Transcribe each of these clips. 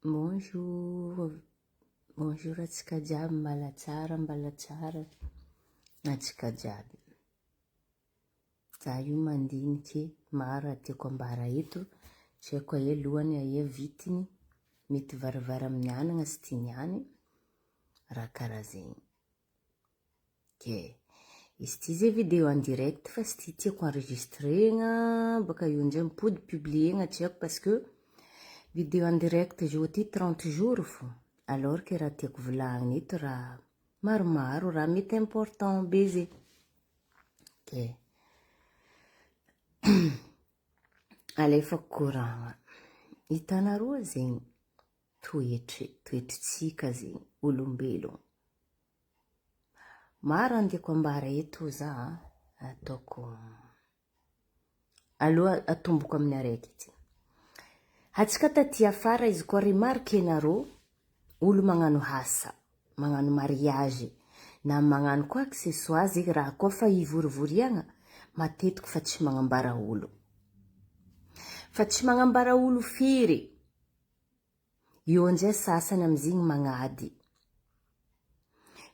Bonjour, bonjour atsika jiaby, mbala tsara atsika jiaby. Za io mandiniky maro tiako ambara eto, tsy haiko aia lohany aia vitiny, mety varavara amin'ny anana sy tianiany, raha karaha zegny. Izy ty zay vidéo en direct fa sy ty tiako enregistrena, baka io ndray mipody publiena tsy haiko parce que vidéo en direct jo ty 30 jours fô. Alors que raha tiako volagny eto raha maromaro, raha mety important be zay. Alefako koragna. Hitanareo zegny toetritsika zegny olombelogno. Maro andiako ambara eto za ataoko aloha atomboko amin'ny araiky ity. Hatsika taty afara izy koa remarkenareo olo magnano asa, magnano mariage, na magnano quoi que ce soit zegny raha koa fa ivorivoriagna, matetiky fa tsy magnambara olo. Fa tsy magnambara olo firy. Io anjay sasany amizigny magnady.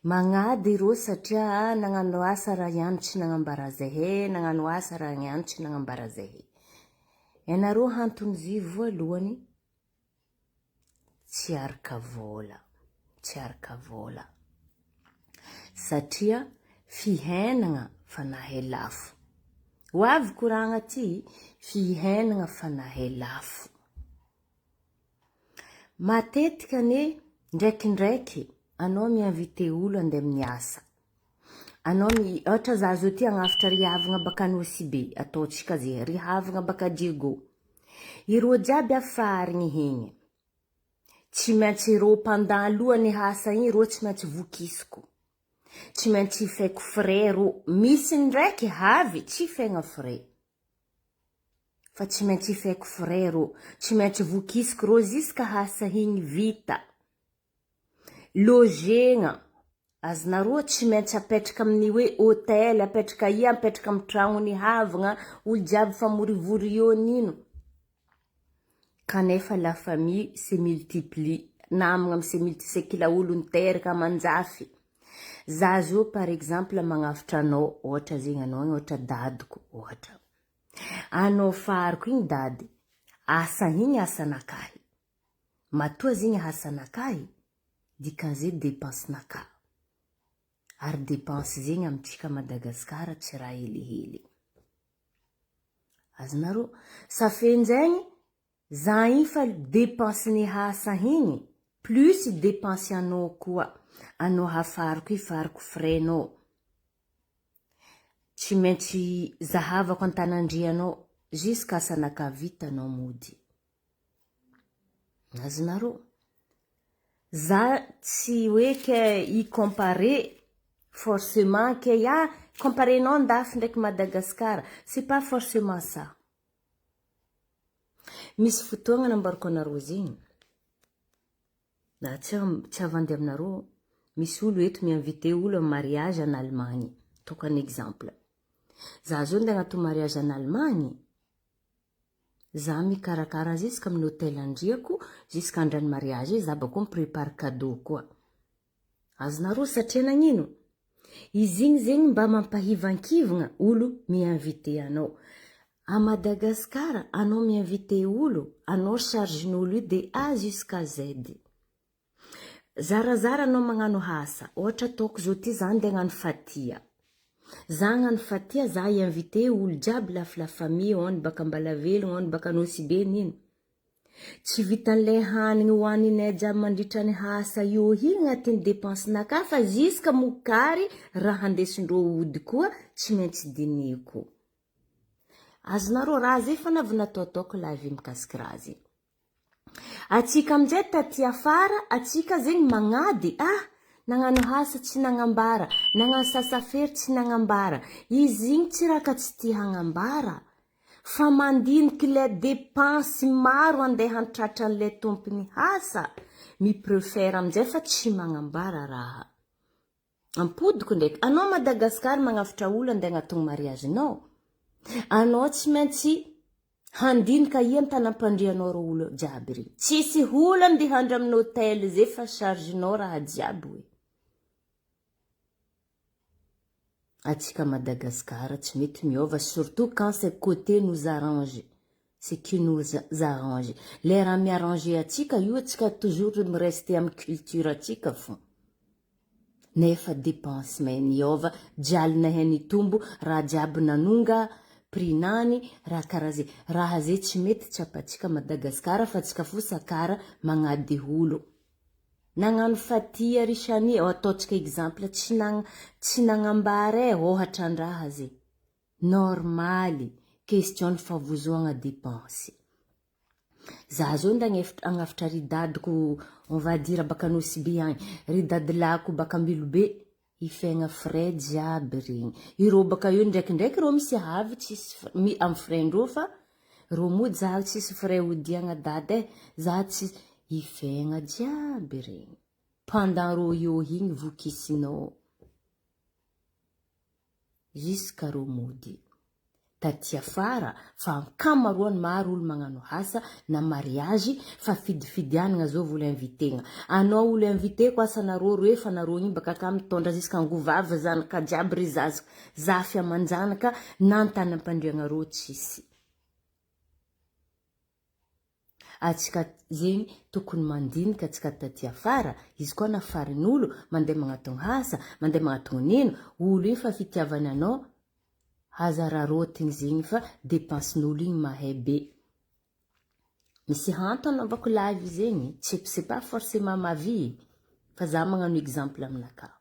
Magnady ireo satria nagnano asa raha ihany tsy nagnambara zahay, nagnano asa raha ihany tsy nagnambara zahay. Ianareo hantonizy voalohany tsy araka vola. Satria fihenagna fanahy lafo. Hoavy koragna ty, fihenagna fanahy lafo. Matetika ane, ndraikindraiky, anao mi-invité olo andeha amin'ny asa. Anao ohatra za zao ty agnafatra rihavagna baka Nosy-Be, ataotsika zay, rihavagna baka Diego. Ireo jiaby afarigny igny. Tsy maintsy ireo pendant lohany asa igny, ireo tsy maintsy vokisiko. Tsy maintsy ifaiko frais ireo. Misy ndraiky havy, tsy faigna frais. Fa tsy maintsy ifaiko frais ireo. Tsy maintsy vokisiko ireo ziska asa igny vita. Logegna. Azonareo tsy maintsy apetraka amin'ny hoe hôtel, apetraka amin'ny tragno ny havagna, olo jiaby fa morivory eo nino. Kanefa la famille se multiplie. Namagna se kila olo niteraka manjafy. Za zo par exemple magnafitra anao, ohatra zegny anao, ohatra dadiko, ohatra. Anao fariko igny dady, asa igny asanakahy. Matoa zegny asanakahy, dikan'izay dépense naka. Ary dépense zegny amitsika Madagasikara tsy raha helihely. Azonareo, safenjegny, za igny fa dépense ny asa igny, plus dépense anao koa. Anao hafariko ifariko frais-nao. Tsy maintsy zahavako antanandrianao, jusqu'à asanaka vita anao mody. Azonareo, za tsy hoe ke i-comparer, forcément ke comparer nao andafy ndraiky Madagasikara, c'est pas forcément ça. Misy fotoagna nambarako anareo zegny, na tsy avandy aminareo, misy olo eto mi-invité olo amin'ny mariage en Allemagne. Toko un exemple. Za zo ndeha agnato mariage en Allemagne, za mikarakara jusqu'à amin'ny hôtel andriako, jusqu'à andran'ny mariage, za bako miprépare cadeau koa. Azonareo satria nagnino? Izy igny zegny mba mampahivankivagna olo mi-invité anao. A Madagasikara, anao mi-invité olo, anao charge-n'olo io de A jusqu'à Z. Zarazara anao magnano asa, ohatra ataoko zao ty za ndeha hagnano fatia. Za hagnano fatia, za i-invité olo jiaby la famille, on baka Ambalavelogno, on baka Nosy-Be nino. Tsy vitan'le hanigny hoaninay jiaby mandritra ny asa io igny agnatin'ny dépense naka, fa jiska mokary raha andesindreo ody koa tsy maintsy diniko. Azonareo raha zay fa navy nataoko live mikasiky raha zay. Atsika amizay taty afara, atsika zegny magnady, nagnano asa tsy nagnambara, nagnano sasafery tsy nagnambara. Izy igny tsy raha ka tsy tia hagnambara, fa mandiniky le dépense maro andeha hantratra an'le tompony asa, mi-préfère amizay fa tsy magnambara raha. Ampodiko ndraiky, anao Madagasikara magnafitra olo andeha agnatony mariage nao. Anao tsy maintsy Handinika iany tanam-pandrianao ro olo jiaby regny. Tsisy olo andeha handry amin'ny hôtely zay fa chargenao raha jiaby hoe. Atsika Madagasikara tsy mety miova, surtout quand c'est côté nous arrange. C'est qui nous arrange. Les raha miarrange atsika io atsika toujours mirester amin'ny culture atsika fô. Nefa dépense may niova, jalina heny tombo, raha jiaby nanonga, prinany, raha karaha zay. Raha zay tsy mety tsapatsika Madagasikara fa tsika fosakara magnady olo. Nagnano fatia risany, ataotsika exemple, tsy nagnambara ohatra-ndraha zay. Normaly, question ny favozoagna dépense. Za zao nda agnafitra ridadiko, on va dire baka Nosy agny, ridadilako baka Ambilobe, ifegna frais jiaby regny. Iro baka io ndraikindraiky ro misy havy tsisy amin'ny fraindreo fa ro mody za tsisy frais odiagna dady za tsisy ifegna jiaby regny. Pendant ro io igny vokisinao. Jusqu'à ro mody. Taty afara fa ankamaroany maro olo magnano asa na mariage fa fidifidianana zao vola invitegna. Anao olo invité ko asanareo refa nareo igny baka ka mitondra jusqu'à ngovava zanaka jiaby ry zazako. Zafy amanjanaka na antanam-pandriagnareo tsisy. Atsika zegny tokony mandinika atsika taty afara, izy koa nafarin'olo mandeha magnatogno asa, mandeha magnatogno nino, olo io fa fitiavany anao hazararotiny zegny fa dépensen'olo igny mahay be. Misy hanto anaovako live zegny, c'est pas forcément ma vie, fa za magnano exemple aminaka.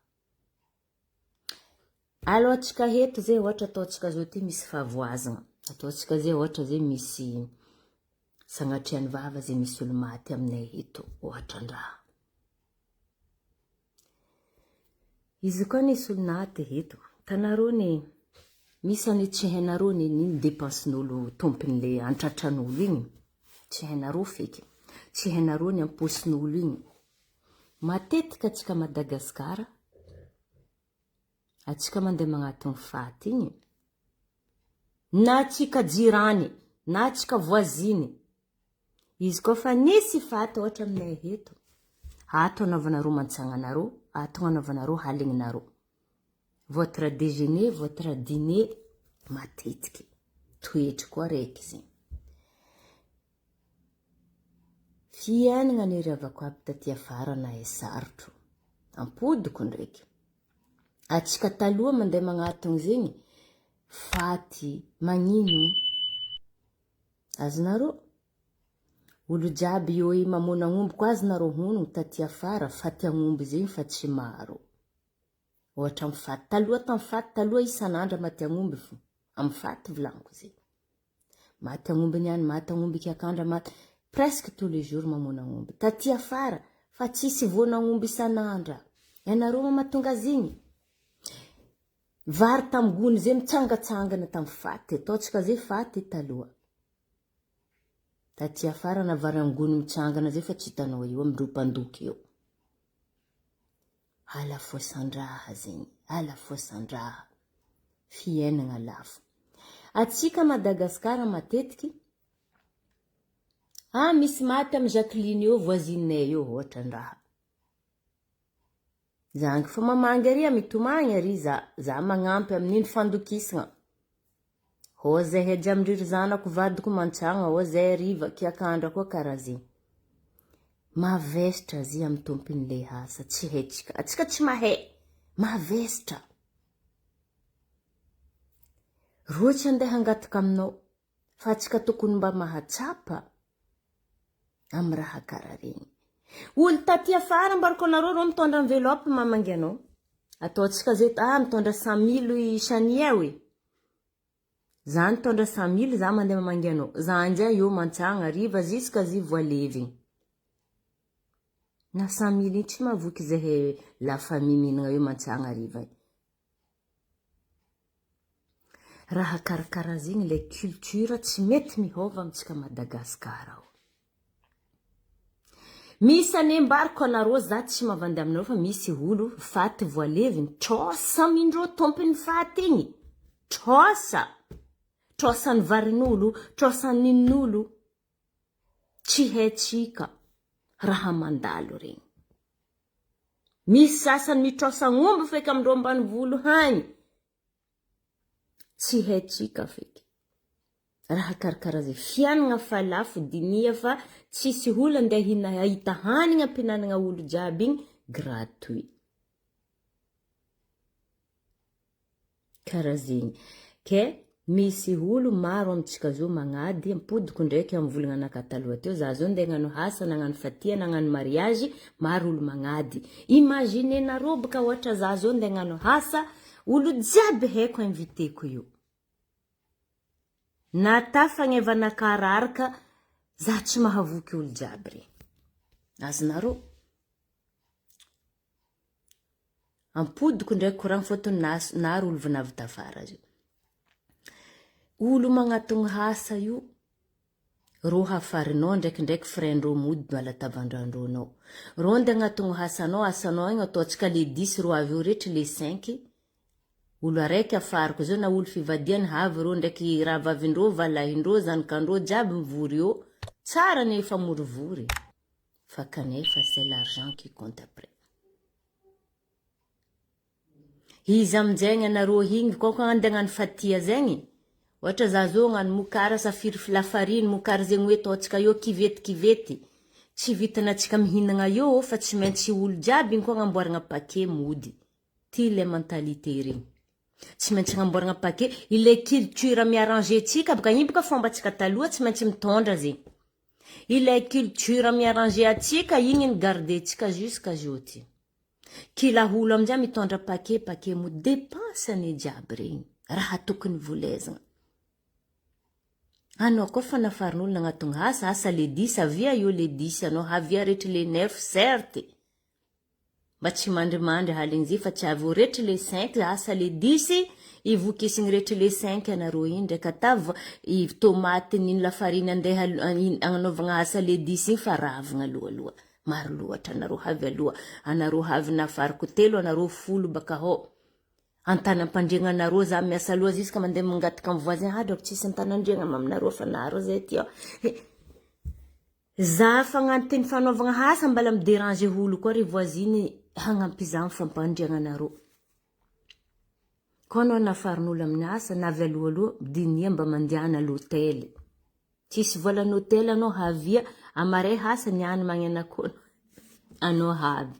Alo atsika heto zay ohatra ataotsika zao ty misy favoazana. Ataotsika zay ohatra zay misy sagnatriany vava zay misy olo maty aminay eto ohatra-ndraha. Izy koa nisy olo naty eto, tanareo ne misy ane tsy hainareo niny dépensen'olo tompon'le antratran'olo igny. Tsy hainareo feky. Tsy hainareo ny amposin'olo igny. Matetika atsika Madagasikara, atsika mandeha magnatogno faty igny. Na atsika jirany, na atsika voisine. Izy koa fa nisy faty ohatra aminay eto. Ato anaovanareo mantsagnanareo, ato anaovanareo haligninareo. Votre déjeuner, votre dîner, matetiky. Toetry koa raiky zegny. Fiainana niriavako aby taty afara na sarotro. Ampodiko ndraiky. Atsika taloha mandeha magnatogno zegny, faty magnino. Azonareo? Olo jiaby io mamona agnomby koa azonareo honogno taty afara, faty agnomby zegny fa tsy maro. Ohatra amin'ny faty taloha isan'andra maty agnomby fo. Amin'ny faty volaniko zegny. Maty agnomby niany, maty agnomby kiakandra, maty presque tous les jours mamona agnomby. Taty afara fa tsisy vona agnomby isan'andra. Ianareo mamatonga zegny. Vary tamgony zay mitsangatsangana tam faty. Ataotsika zay faty taloha. Taty afara na vary angony mitsangana zay fa tsy hitanao io amindreo mpandoky io. Ala fosandraha zegny. Ala fosandraha. Fiainana lafo. Atsika Madagasikara matetiky. Misy maty amin'ny Jacqueline io, voisinay io, ohatra-ndraha. Zangy fa mamangy ary mitomagny ary za magnampy amin'iny fandokisana. Ho zay hedja amindry zanako vadiko mantsagna, ho zay riva kiakandra koa karaha zegny. Mavestra zy amin'ny tompon'le asa, tsy haitsika. Atsika tsy mahay, mavestra. Roatsy andeha hangataka aminao, fa atsika tokony mba mahatsapa amin'ny raha karaha regny. Olo taty afara mbarako anareo ro mitondra envelope mamangy anao. Ataotsika zay mitondra 100,000 isania we. Za mitondra 100,000 za mandeha mamangy anao. Za anjay io mantsagna riva jusqu'à zy voalevy. Na 100,000 tsy mavoky zay la famille minagna io mantsagna riva. Raha karakara zegny le culture tsy mety mihova amitsika Madagasikara. Misy anembariko anareo za tsy mavandy aminareo fa misy olo faty voaleviny. Trosa amindreo tompony faty igny. Trosa. trosany varin'olo, trosany nin'olo. Tsy haitsika raha mandalo regny. Misy sasany mitrosagnomby feky amindreo ambanivolo hagny. Tsy haitsika feky. Raha karakara zay fianana fa lafo dinia fa tsisy olo andeha ahita hanigna ampinanana olo jiaby igny gratuit. Karazegny. Ke misy olo maro amitsika zao magnady ampodiko ndraiky amvolagna anaka taloha teo za zao ndeha nagnano asa nagnano fatia nagnano mariage maro olo magnady. Imaginenareo boka ohatra za zao ndeha nagnano asa olo jiaby haiko inviteko io. Nata fagnevana kararaka za tsy mahavoky olo jiaby regny. Azonareo ampodiko ndraiky koragny fotony naro olo vinavy tafara zio. Olo magnatogno asa io ro hafarinao ndraikindraiky frendreo mody malatavandrandronao. Ro nde agnatogno asanao igny ataotsika le 10 ro avy eo rehetra le 5 olo araiky afariko zao na olo fivadiany havy ro ndraiky raha vavindreo valahindreo zanakandreo jiaby mivory eo tsara nefa morivory fa kanefa c'est l'argent qui compte après. Izy amizay anareo igny koko andeha fatia zegny ohatra za zao gnano mokara safiry lafariny mokara zegny hoe ataotsika eo kivety tsy vitanatsika mihinagna eo fa tsy maintsy olo jiaby igny koa agnamboaragna paquet mody. Ty le mentalité regny. Tsy maintsy agnamboaragna paquet ile culture miarranger tsika boka igny boka fombatsika taloha tsy maintsy mitondra zegny. Ile culture miarranger atsika igny garder-tsika jusqu'à aujourd'hui. Kila olo amizay mitondra paquet mody dépensany jiaby regny. Raha tokony volezagna. Anao koa fa nafarin'olo nagnatogno asa le 10 avia io le 10 anao havia rehetra le 9 certes. Mba tsy mandrimandry haligny zay fa tsy avy rehetra le 5 asa le 10 ivokisigny rehetra le 5 anareo igny ndraiky atavo i tomate nino lafariny andeha agnanovagna asa le 10 igny fa ravagna aloha. Maro loatra anareo havy aloha. Anareo havy nafariko telo anareo folo baka ho. Antanam-pandriagna anareo za miasa aloha ziska mandeha mangataka amin'ny voisin drako tsisy antanandriagna maminareo fa naro zay ty za fagnanteny fanaovagna asa mbala midéranger olo koa ry voisine hagnampy za amin'ny fampandriagna anareo. Koa anao nafarin'olo amin'ny asa navy aloha dinia mba mandiana l'hôtel. Tsisy volana hôtel anao havia amaray asa niany magnena koa anao havy.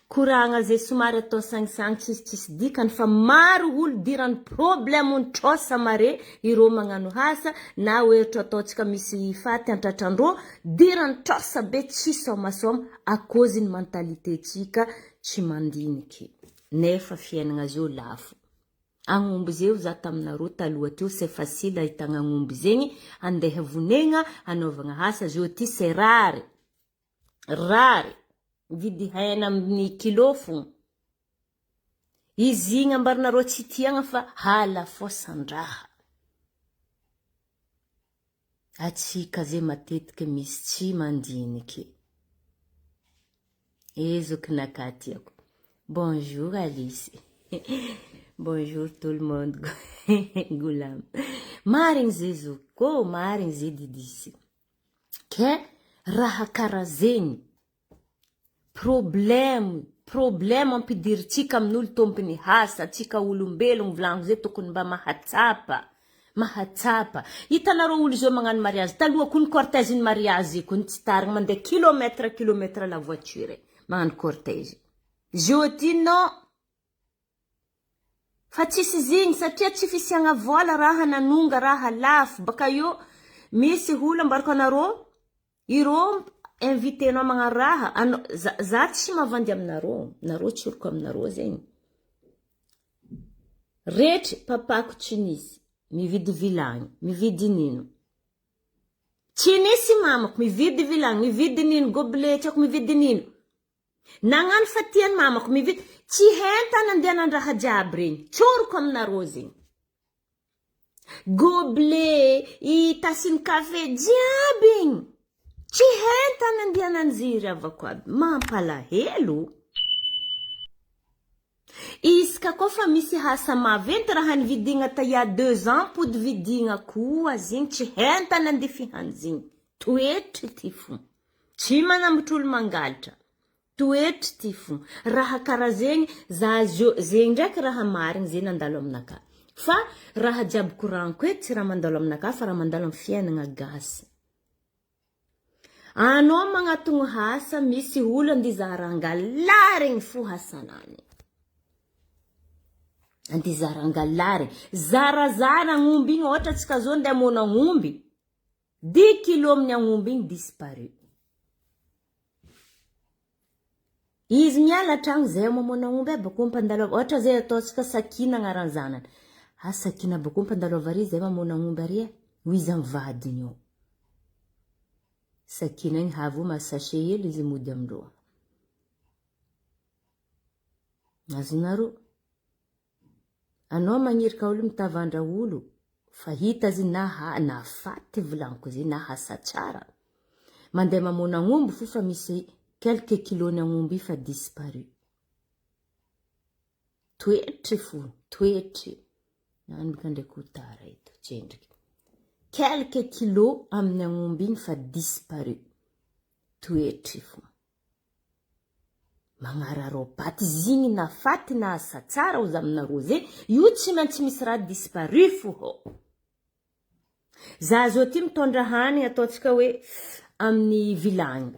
Koragna zay somary atao sangisang tsisy dikany fa maro olo dirany problème nitrosa mare ireo magnano asa na ohatra ataotsika misy faty antratrandreo dirany trosa be tsy somasoma à cause ny mentalité tsika tsy mandiniky. Nefa fiainagna zio lafo. Agnomby zeo za taminareo taloha teo c'est facile ahitagna agnomby zegny andeha vonegna anaovagna asa zio ty c'est rare. Vidy hena amin'ny kilo fô. Izy igny ambarinareo tsy tiagna fa hala fosandraha. Atsika zay matetiky misy tsy mandiniky. Ezo kinaka tiako. Bonjour Alice. Bonjour tout le monde. Goulam. Marigny zezo ko marigny zay didisy. Ke raha karazegny. Problème ampidiritsika amin'olo tompony asa tsika olombelogno volagno zay tokony mba mahatsapa. Hitanareo olo zao magnano mariage taloha kony cortège ny mariage kony tsy tarigny mandeha kilometre la voiture magnano cortège. Jeudi non. Fa tsisy zigny satria tsy fisiagna vola raha nanonga raha lafo baka io misy olo ambarako anareo iro invité nao magnano raha za tsy mavandy aminareo nareo tsoroko aminareo zegny rehetra papako tsy nisy mividy vilagny mividy nino tsy nisy mamako mividy vilagny mividy nino gobelet ako mividy nino nagnano fatiany mamako mividy tsy hentana andehanandraha jiaby regny tsoroko aminareo zegny gobelet i tasiny kafe jiaby igny tsy hentana andehananziry avako aby mampalahelo. Iska kofa misy hasa maventy raha nividigna ta ya 2 ans pody vidigna koa zegny tsy hentana andefihany zegny. Toetry ty fo. Tsy manambotry olo mangalatra. Toetry ty fo. Raha kara zegny, zegny ndraiky raha marigny zegny nandalo aminaka. Fa raha jiaby koranko eto tsy raha mandalo aminaka fa raha mandalo amin'ny fiainana gasy. Anao magnatogno hasa misy olo andizaharangalarigny fo hasanany. Andizaharangalarigny. Zarazara ng'omby igny ohatra tsika zao ndeha mona ng'omby. 10 kilo amin'ny ng'omby igny disparu. Izy miala tragno zay mamona ng'omby bako mpandalo ohatra zay ataotsika sakina agnaran'ny zanany. Sakina bako mpandalo avary zay mamona ng'omby ary ho izy amin'ny vadiny io. Sakina igny havo masashe hely izy mody amindroa. Azonaro. Anao magnirika olo mitavandra olo. Fa hita zi na faty volanko zi na hasa tsara. Mandeha mamona ng'omby fa misy quelques kilos na ng'omby fa disparu. Toetry fo, toetry. Nani bikandeko tara ito, tjendriki. Quelques kilos amin'ny ng'omby fa disparu. Toetry fo. Magnararo paty zigny na faty na asa tsara ozy aminaro ze, io tsy maintsy misy raha disparu fo ho. Za zo ty mitondra hanigny ataotsika hoe amin'ny vilagny.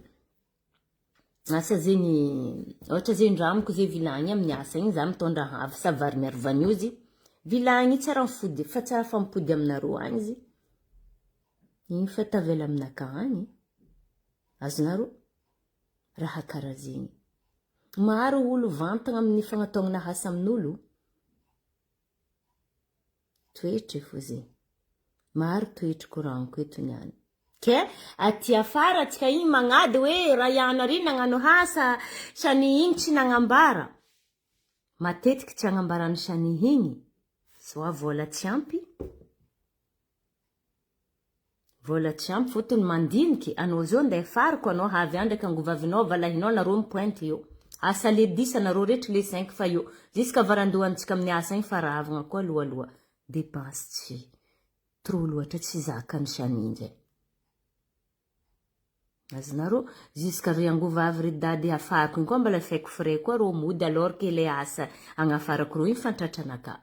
Asa zegny, ohatra zegny ndramoko ze vilagny amin'ny asa igny za mitondra havy sa vary miaro vaniozy. Vilagny tsara mifody, fa tsara fa mipody aminaro agny izy. Igny fa tavela aminaka agny. Azonaro raha kara zegny. Maro olo vantagna amin'ny fagnataonana hasa amin'olo. Toetry fo zegny. Maro toetry koranko eto niany. Ke aty afara tsika igny magnady hoe raha ihany ary nagnano hasa sany igny tsy nagnambara. Matetiky tsy agnambarany sany igny. Soa vola tsy ampy. Vola tsy ampy fotony mandiniky. Anao zao ndeha fariko anao havy andraka angovavinao valahinao na roa pointe io. Asa le 10 anaro rehetra le 5 fa io. Jiska varandohantsika amin'ny asa igny fa ravagna koa aloha. Dépense tsy. Trop loatra tsy zakany saninjay. Azonaro, jiska riangova avy ry dady afariko igny koa mbala faiko frais koa ro mody alors que le asa agnafarako ro igny fantratranaka.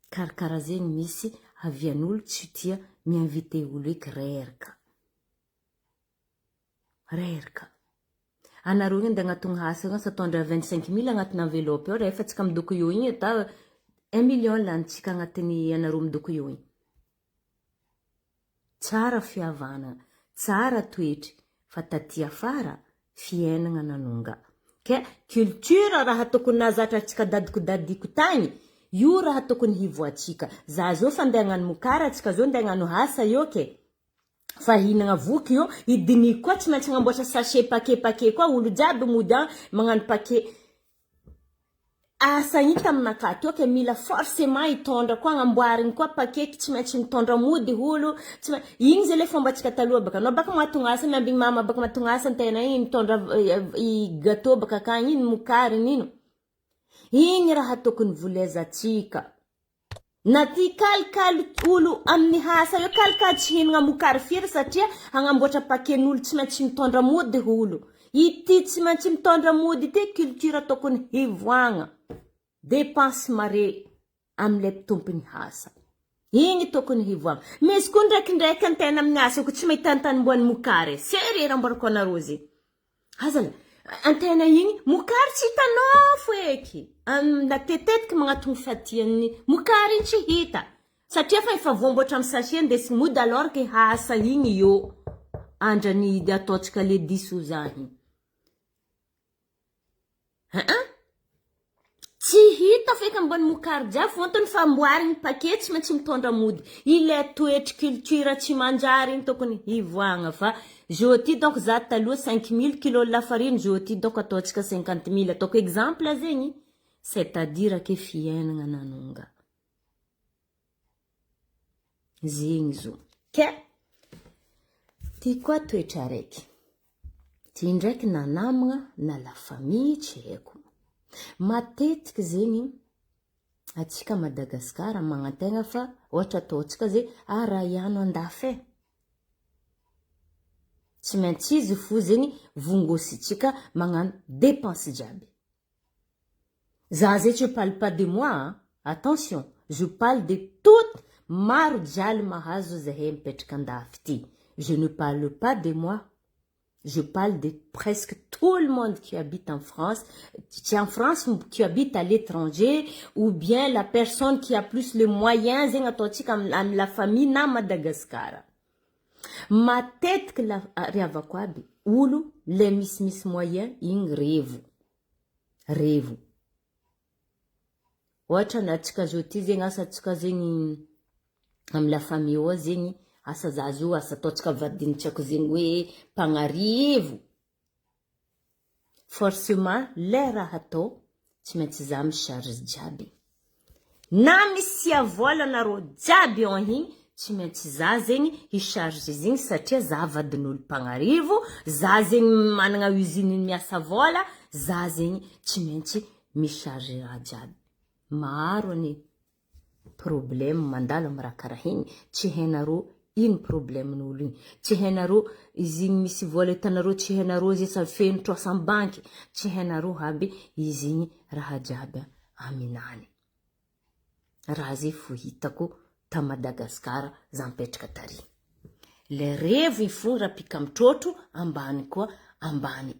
Karakara zegny misy avian'olo tsy tia miinvite olo eky reraka. Reraka. Anaro igny nda agnatogno hasa igny satondra 25 000 agnatina enveloppe io rehefa tsika midoko io igny ata 1 million lantsika agnatiny anaro midoko io igny. Tsara fiavana, tsara toetry, fa taty afara fiainana nanonga. Ke culture raha tokony nazatra tsika dadiko tagny, io raha tokony hivoatsika. Za zo fa ndeha agnano mokara tsika zo ndeha agnano hasa io ke. Fa hinagna voky io, idini koa tsy maintsy agnamboatra sachet paquet koa olo jiaby mody magnano paquet. Asa igny taminaka teo ke mila forcément hitondra koa agnamboarigny koa paquet tsy maintsy mitondra mody olo. Igny zay le fombatsika taloha baka. Anao baka mahatonga asa miambigny mama baka mahatonga asa antena igny mitondra gâteau baka kagny ino mokary ino. Igny raha tokony volezatsika. Na ty kalikaly olo amin'ny hasa io kalikaly tsy hinagna mokary firy satria agnamboatra paquet-n'olo tsy maintsy mitondra mody olo. Ity tsy maintsy mitondra mody ty culture tokony hivoagna. Dépense mare am'le tompony hasa. Igny tokony hivoagna. Misy koa ndraikindraiky antena amin'ny asa ko tsy mahita antanimboan'ny mokary. Sery rambarako anaro zegny. Hazala. Antena igny mokary tsy hitanao fo eky. Na tetetika magnatogno fatian'ny mokary tsy hita. Satria fa efa voamboatra amin'ny sachet ndesy mody alors que hasa igny io. Andrany ataotsika le 10 ozahy. Tsy hita feky ambony mokary jiaby fontony fa amboarigny paquet tsy maintsy mitondra mody. Ile toetry culture tsy manjary igny tokony hivoagna fa jeudi donc za taloha 5 000 kilo lafarine jeudi donc ataotsika 50 000 ataoko exemple zegny. C'est-à-dire que fiainagna nanonga. Zegny zo. Ke ty koa toetra araiky. Ty ndraiky na namagna na la famille tsy haiko. Matetiky zegny atsika Madagasikara magnantegna fa ohatra ataotsika zay raha ihano andafy tsy maintsy izy fo zegny vongositsika magnano dépense jiaby. Za zay je parle pas de moi, hein? Attention, je parle de tout maro jaly mahazo zahay mipetraka andafy ty. Je ne parle pas de moi. Je parle de presque tout le monde qui habite en France, qui en France, qui habite à l'étranger, ou bien la personne qui a plus les moyens, la famille na Madagascar. Ma tête que la riavakwabi, ulu, les miss moyens, ing revo. Revo. Wacha na tika joti zenga asa tika zengi, la famille o zengi, asa zazu asa totsika vadiny tiako zegny hoe pagnarivo. Forcément le raha atao tsy maintsy za micharge jiaby. Na misy volanareo jiaby eo igny tsy maintsy za zegny i-charge zegny satria za vadin'olo pagnarivo, za zegny managna usine miasa vola, za zegny tsy maintsy micharge raha jiaby. Maro ani problème mandalo amy raha karaha igny, tsy hainareo ino problème n'olo igny. Tsy hainareo izy igny misy vola hitanareo, tsy hainareo zay sa feno troasan banky, tsy hainareo aby izy igny raha jiaby aminany. Raha zay fo hitako ta Madagasikara za mipetraka tary. Le revo ifo rapika mitrotro ambany koa ambany.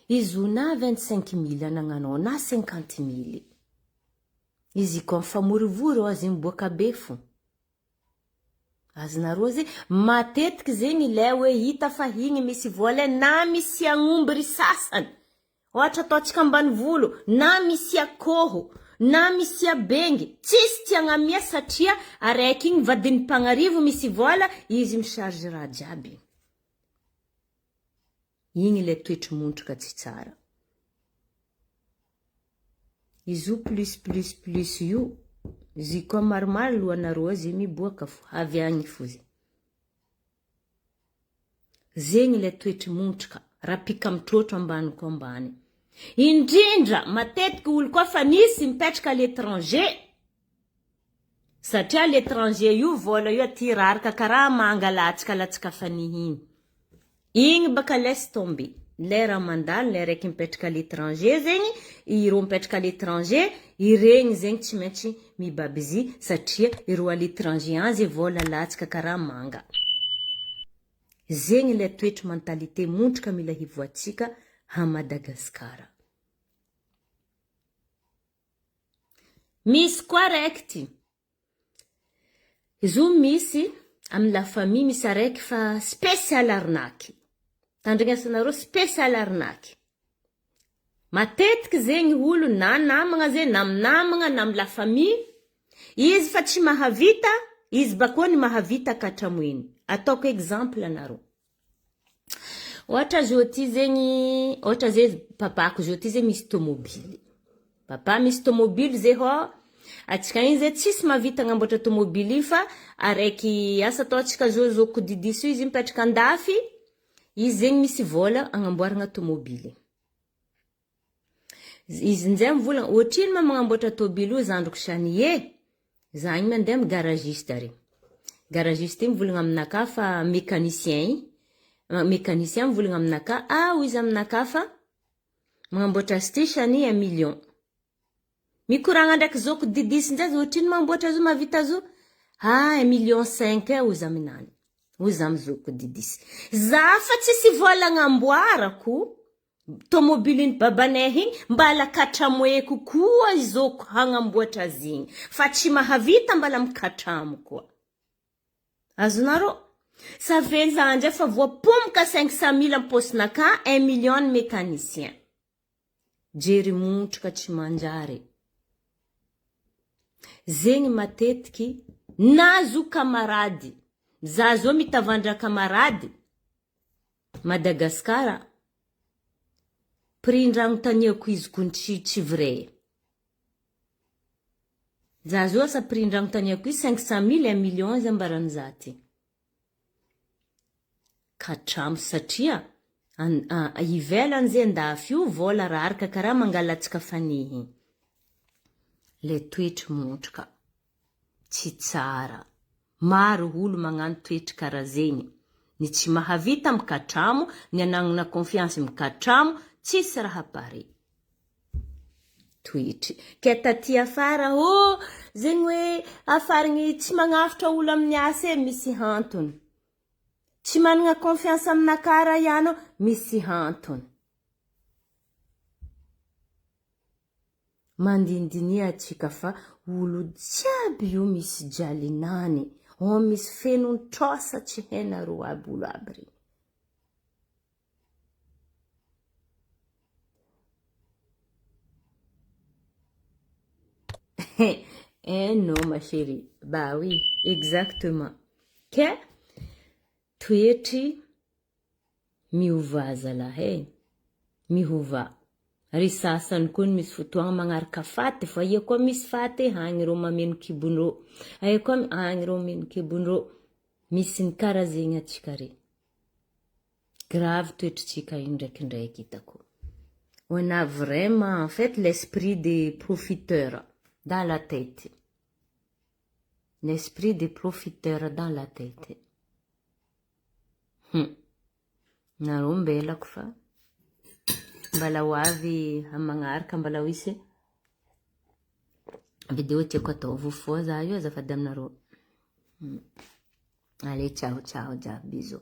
Izy na 25 000 anagnanao na 50 000. Izy koa mifamorivory azy miboaka be fo. Azonareo zay matetiky zegny le hoe hita fa igny misy vola na misy agnomby sasany. Ohatra ataotsika ambanivolo na misy akoho na misy abengy, tsisy tiagnamia satria araiky igny vadiny pagnarivo misy vola, izy micharge raha jiaby. Igny le toetry montrika tsy tsara. Izo plus io, izy koa maromaro loanareo zay miboaka fo, avy agny fo zay. Zegny le toetry montrika, rapika mitrotro ambany koa ambany. Indrindra, matetiky olo koa fa nisy mipetraka à l'étranger. Satria l'étranger io vola io aty raraka karaha mangalatsika fanihiny. Igny baka laisse tomber. Lera mandalo, le raiky mipetraka à l'étranger zegny, ireo mipetraka à l'étranger, iregny zegny tsy maintsy mibabizy satria ireo à l'étranger an zay vola latsika karaha manga. Zegny le toetry mentalité montrika mila hivoatsika à Madagasikara. Misy koa raiky izo misy amy la famille misy araiky fa spécial arnaque. Tandrignasanareo spécial arnaque. Matetiky zegny olo na namagna zay, na namagna na la famille, izy fa tsy mahavita, izy bakoa ny mahavita katramoiny. Ataoko exemple anareo. Ohatra joti zegny, ohatra zay papako joti zay misy tomobily. Papa misy tomobily zay ho, atsika igny zay tsisy mahavita ngamboatra tomobily fa araiky asa ataotsika zoko didiso izy mipetraka andafy, izy zegny misy vola agnamboaragna tomobily. Izy nzay mivola, ohatriny ma magnamboatra tomobily io zandroko chanie, za igny mandeha amy garagiste are. Garagiste igny mivolagna aminaka fa mécanicien mécanicien mivolagna aminaka, izy aminaka fa magnamboatra station 1 million. Mikoragna ndraiky zoko didis nzay ohatriny mamboatra zo mavita zo, 1,5 million ozy aminany. Ozy amy zoko didis. Za fa tsisy vola ngamboarako tomobily babanay igny, mbala katramoeko koa izoko hagnamboatra zigny. Fa tsy mahavita mbala mikatramo koa. Azonareo? Sa vezanja fa voapomboka 500 000 amposinaka 1 million mécanicien. Jery montrika tsy manjary. Zegny matetiky nazo kamarady. Za zo mitavandra kamarady Madagasikara. Prindragno taniako izy kun tsy vrai. Za zo asa prindragno taniako izy 500 000 1 million zambaran'zati. Katramo satria Ivelany zay andafy io vola raraka karaha mangalatsika fanihy. Le toetry motroka tsy tsara. Maro olo magnano toetry karaha zegny. Ny tsy mahavita mikatramo, ny anagnana confiance mikatramo, tsisy raha pare. Toetry. Ke taty afara, zegny hoe afarigny tsy magnafitra olo amin'ny asa misy hantony. Tsy manana confiance aminakara ihany misy hantony. Mandindinia atsika fa olo jiaby io misy jalinany. Misy fenon trosa tsy hainareo aby olo aby regny. Non ma chérie. Bah oui, exactement. Ke toetry miova zalahy miova. Ry sasany koa misy fotoagna magnaraka faty fa ia koa misy faty hagny rô mameno kibonrô. Ia koa hagny rô mameno kibonrô. Misy ny karaha zegny atsika re. Grave toetritsika io ndraikindraiky hitako. On a vraiment en fait l'esprit des profiteurs dans la tête. L'esprit des profiteurs dans la tête. Nareo mbelako fa mbala ho avy amagnaraka mbala ho isy vidéo tiako atao vofoa za io azafady aminareo. Allez, ciao, ciao, ciao, bisous.